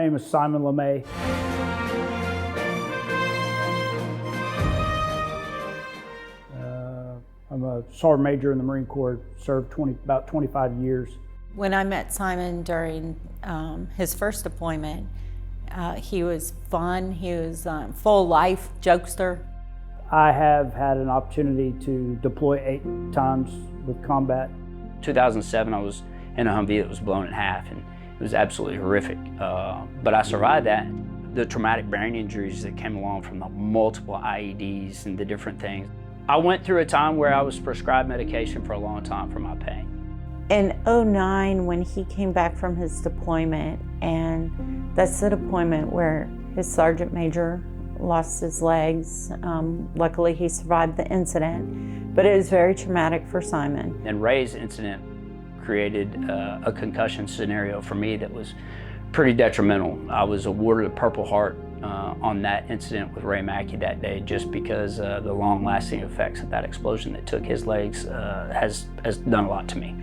name is Simon LeMay. I'm a Sergeant Major in the Marine Corps, served about 25 years. When I met Simon during his first deployment, he was fun, he was full life, jokester. I have had an opportunity to deploy 8 times with combat. 2007, I was in a Humvee that was blown in half, and it was absolutely horrific. But I survived that. The traumatic brain injuries that came along from the multiple IEDs and the different things. I went through a time where I was prescribed medication for a long time for my pain. In '09, when he came back from his deployment, and that's the deployment where his sergeant major lost his legs. Luckily, he survived the incident, but it was very traumatic for Simon. And Ray's incident created a concussion scenario for me that was pretty detrimental. I was awarded a Purple Heart on that incident with Ray Mackey that day, just because the long-lasting effects of that explosion that took his legs has done a lot to me.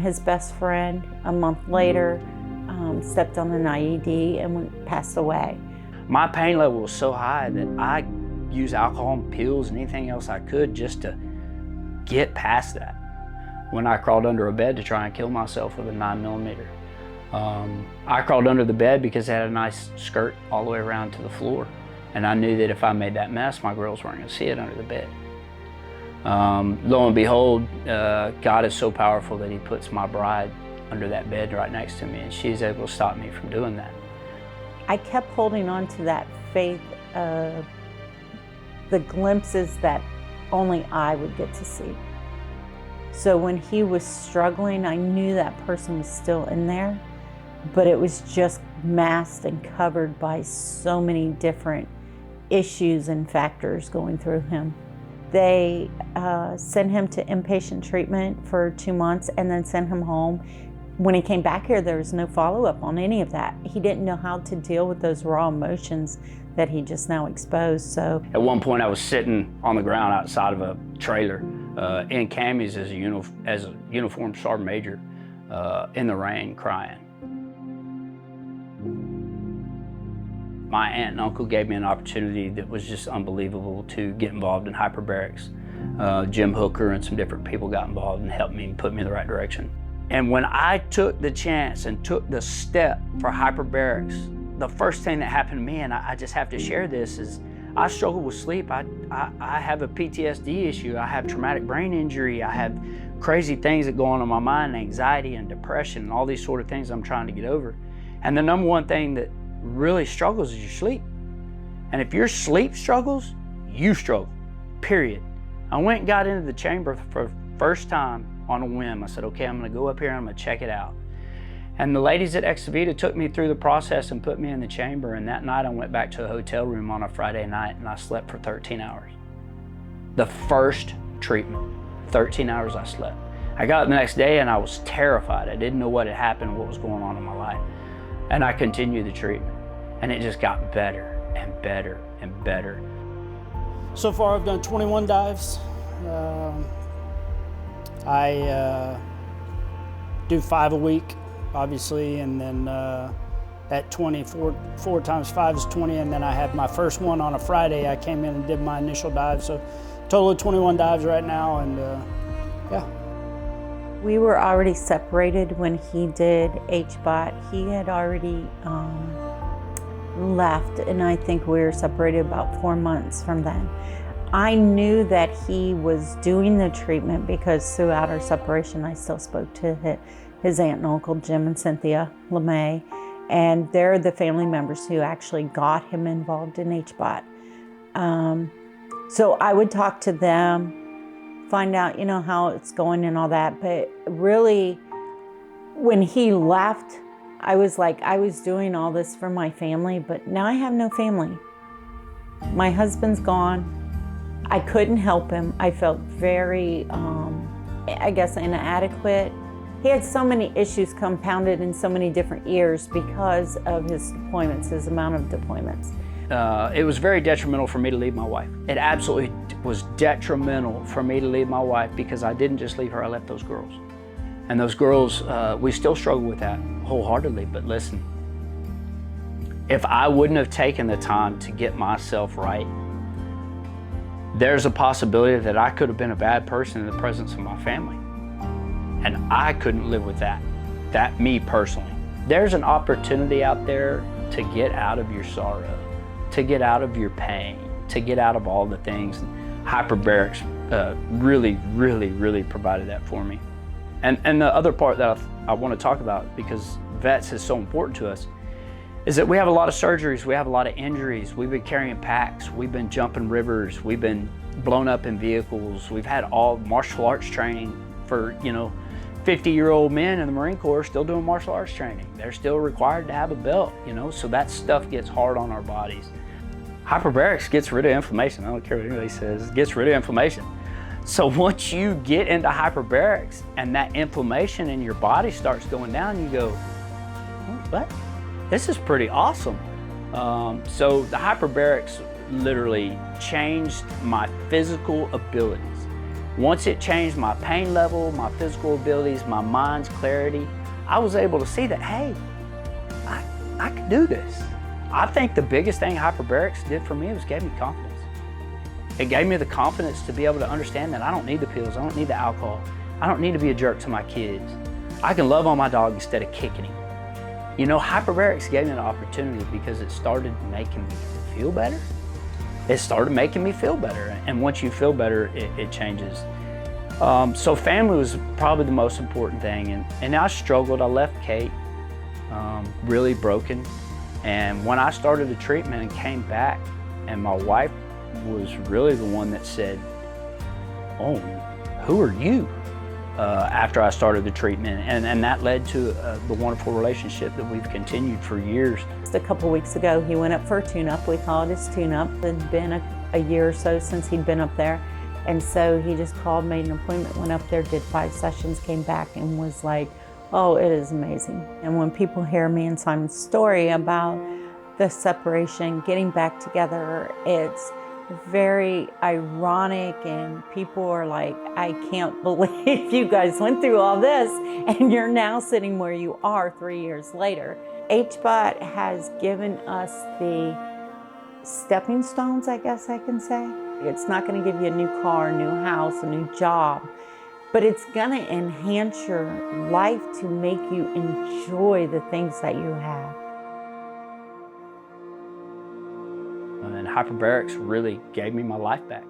His best friend, a month later, stepped on an IED and passed away. My pain level was so high that I used alcohol and pills and anything else I could just to get past that. When I crawled under a bed to try and kill myself with a 9mm. I crawled under the bed because it had a nice skirt all the way around to the floor. And I knew that if I made that mess, my girls weren't gonna see it under the bed. Lo and behold, God is so powerful that he puts my bride under that bed right next to me, and she's able to stop me from doing that. I kept holding on to that faith of the glimpses that only I would get to see. So when he was struggling, I knew that person was still in there, but it was just masked and covered by so many different issues and factors going through him. They sent him to inpatient treatment for 2 months and then sent him home. When he came back here, there was no follow-up on any of that. He didn't know how to deal with those raw emotions that he just now exposed. So at one point I was sitting on the ground outside of a trailer in camis as a uniformed sergeant major in the rain crying. My aunt and uncle gave me an opportunity that was just unbelievable to get involved in hyperbarics. Jim Hooker and some different people got involved and helped me and put me in the right direction. And when I took the chance and took the step for hyperbarics, the first thing that happened to me, and I just have to share this, is I struggle with sleep. I have a PTSD issue. I have traumatic brain injury. I have crazy things that go on in my mind, anxiety and depression and all these sort of things I'm trying to get over. And the number one thing that really struggles is your sleep. And if your sleep struggles, you struggle, period. I went and got into the chamber for the first time on a whim. I said, okay, I'm gonna go up here and I'm gonna check it out. And the ladies at Ex Vita took me through the process and put me in the chamber, and that night I went back to a hotel room on a Friday night and I slept for 13 hours. The first treatment, 13 hours I slept. I got up the next day and I was terrified. I didn't know what had happened, what was going on in my life. And I continued the treatment, and it just got better and better and better. So far I've done 21 dives. I do 5 a week, obviously, and then at 4 times 5 is 20, and then I had my first one on a Friday. I came in and did my initial dive, so total of 21 dives right now, and yeah. we were already separated when he did HBOT. He had already left, and I think we were separated about 4 months from then. I knew that he was doing the treatment because throughout our separation, I still spoke to his aunt and uncle, Jim and Cynthia LeMay, and they're the family members who actually got him involved in HBOT. So I would talk to them, find out, how it's going and all that, but really, when he left, I was like, I was doing all this for my family, but now I have no family. My husband's gone. I couldn't help him. I felt very, inadequate. He had so many issues compounded in so many different years because of his deployments, his amount of deployments. It was very detrimental for me to leave my wife. It absolutely was detrimental for me to leave my wife because I didn't just leave her, I left those girls. And those girls, we still struggle with that wholeheartedly, but listen, If I wouldn't have taken the time to get myself right, there's a possibility that I could have been a bad person in the presence of my family. And I couldn't live with that me personally. There's an opportunity out there to get out of your sorrow, to get out of your pain, to get out of all the things. Hyperbarics really provided that for me. And the other part that I want to talk about, because vets is so important to us, is that we have a lot of surgeries, we have a lot of injuries, we've been carrying packs, we've been jumping rivers, we've been blown up in vehicles, we've had all martial arts training for, 50-year-old men in the Marine Corps still doing martial arts training. They're still required to have a belt, so that stuff gets hard on our bodies. Hyperbarics gets rid of inflammation. I don't care what anybody says, it gets rid of inflammation. So once you get into hyperbarics and that inflammation in your body starts going down, you go, oh, what? This is pretty awesome. So the hyperbarics literally changed my physical abilities. Once it changed my pain level, my physical abilities, my mind's clarity, I was able to see that, hey, I can do this. I think the biggest thing hyperbarics did for me was gave me confidence. It gave me the confidence to be able to understand that I don't need the pills, I don't need the alcohol, I don't need to be a jerk to my kids. I can love on my dog instead of kicking him. Hyperbarics gave me an opportunity because it started making me feel better. It started making me feel better, and once you feel better, it changes. So family was probably the most important thing, and I struggled. I left Kate really broken, and when I started the treatment and came back, and my wife was really the one that said, oh, who are you? After I started the treatment, and that led to the wonderful relationship that we've continued for years. Just a couple weeks ago, he went up for a tune-up. We call it his tune-up. It had been a year or so since he'd been up there, and so he just called, made an appointment, went up there, did 5 sessions, came back, and was like, oh, it is amazing. And when people hear me and Simon's story about the separation, getting back together, it's very ironic, and people are like, I can't believe you guys went through all this and you're now sitting where you are 3 years later. HBOT has given us the stepping stones, I guess I can say. It's not going to give you a new car, a new house, a new job, but it's going to enhance your life to make you enjoy the things that you have. And hyperbarics really gave me my life back.